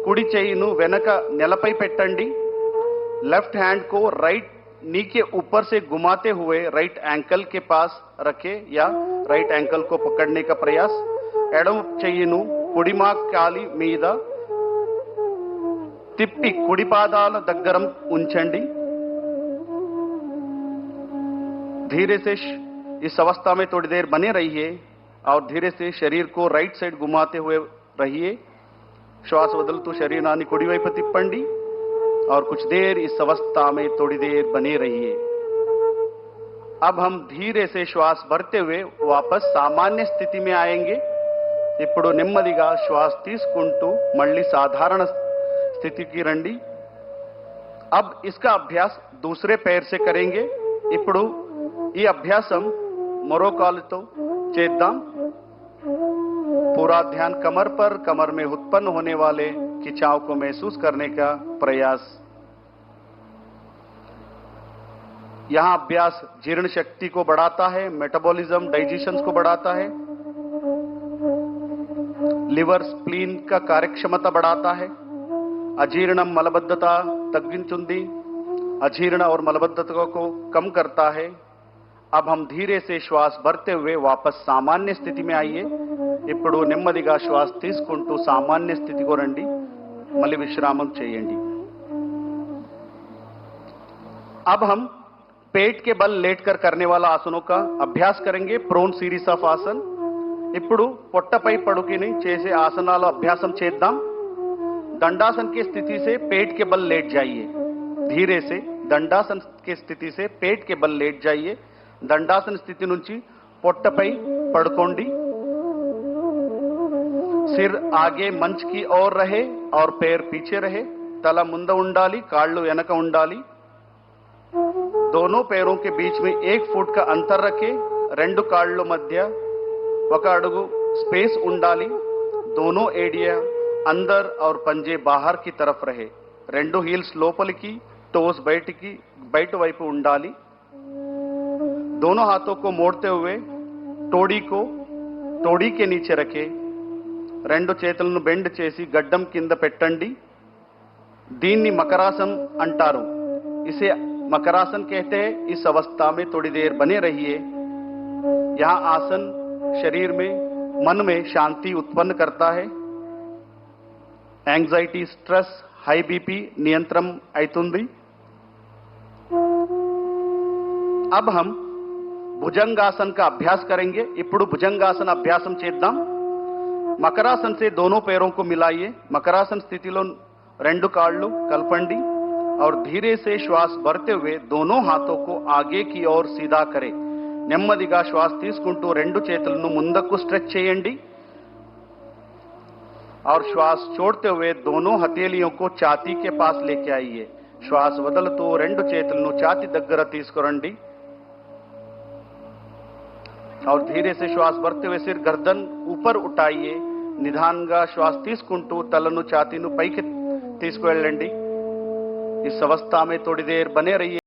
కుడి చేయిను వెనక నెలపై పెట్టండి. लेफ्ट हैंड को राइट नी के ऊपर से घुमाते हुए राइट एंकल के पास रखें या राइट एंकल को पकड़ने का प्रयास. ఎడమ చెయ్యిను కుడిమా కాలి మీద తిప్పి కుడి పాదాల దగ్గర ఉంచండి. धीरे से इस अवस्था में थोड़ी देर बने रहिए और धीरे से शरीर को राइट साइड घुमाते हुए रहिए. श्वास बदलतू शरीराన్ని కుడివైపు తిప్పండి और कुछ देर इस अवस्था में थोड़ी देर बने रहिए. अब हम धीरे से श्वास भरते हुए वापस सामान्य स्थिति में आएंगे. ఇప్పుడు నెమ్మదిగా శ్వాస తీసుకుంటూ మళ్ళీ సాధారణ స్థితికి రండి. अब इसका अभ्यास दूसरे पैर से करेंगे. ఇప్పుడు ఈ అభ్యాసం మరో కాలుతో చేద్దాం. पूरा ध्यान कमर पर, कमर में उत्पन्न होने वाले खिंचाव को महसूस करने का प्रयास. यहां अभ्यास जीर्ण शक्ति को बढ़ाता है, मेटाबॉलिज्म डाइजेशन को बढ़ाता है, लिवर स्प्लीन का कार्यक्षमता बढ़ाता है, अजीर्णम मलबद्धता तग्गिंचुंदी, अजीर्ण और मलबद्धता को कम करता है. अब हम धीरे से श्वास भरते हुए वापस सामान्य स्थिति में आइए. ఇప్పుడు నెమ్మదిగా శ్వాస తీసుకుంటూ సామాన్య స్థితికి రండి. మళ్ళీ విశ్రామం చేయండి. अब हम पेट के बल लेटकर करने वाला आसनों का अभ्यास करेंगे. प्रोन सीरीज ऑफ आसन. ఇప్పుడు పొట్టపై పడుకుని చేసే ఆసనాల అభ్యాసం చేద్దాం. दंडासन की स्थिति से पेट के बल लेट जाइए. धीरे से दंडासन की स्थिति से पेट के बल लेट जाइए. దండాసన స్థితి నుంచి పొట్టపై పడుకోండి. सिर आगे मंच की ओर रहे और पैर पीछे रहे. तला ముందు ఉండాలి, కాళ్ళు వెనక ఉండాలి. दोनों पैरों के बीच में 1 फुट का अंतर रखें. రెండు కాళ్ళ మధ్య 1 అడుగు स्पेस ఉండాలి. दोनों एडिया अंदर और पंजे बाहर की तरफ रहे. రెండు హీల్స్ లోపలికి, టోస్ బయట వైపు ఉండాలి. दोनों हाथों को मोड़ते हुए तोड़ी के नीचे रखे. రెండు చేతులను బెండ్ చేసి గడ్డం కింద పెట్టండి. దీన్ని మకరాसन అంటారు. इसे मकरासन कहते हैं. इस अवस्था में थोड़ी देर बने रहिए. यहां आसन शरीर में, मन में शांति उत्पन्न करता है. एंजाइटी, स्ट्रेस, हाई बीपी नियंत्रण అవుతుంది. अब हम भुजंगासन का अभ्यास करेंगे. ఇప్పుడు భుజంగాసన అభ్యాసం చేద్దాం. మకరాसन से दोनों पैरों को मिलाइए. मकरासन स्थितिలో రెండు కాళ్ళు కలపండి और धीरे से श्वास भरते हुए दोनों हाथों को आगे की ओर सीधा करें. నెమ్మదిగా శ్వాస తీసుకుంటూ రెండు చేతులను ముందుకు స్ట్రెచ్ చేయండి और श्वास छोड़ते हुए दोनों हथेलियों को छाती के पास लेके आइए. श्वास వదులుతూ రెండు చేతులను ఛాతీ దగ్గర తీసుకురండి और धीरे से श्वास भरते हुए सिर गर्दन ऊपर उठाइए. నిదానంగా శ్వాస తీసుకుంటూ తలను ఛాతీను పైకి తీసుకువెళ్ళండి. इस अवस्था में थोड़ी देर बने रहिए.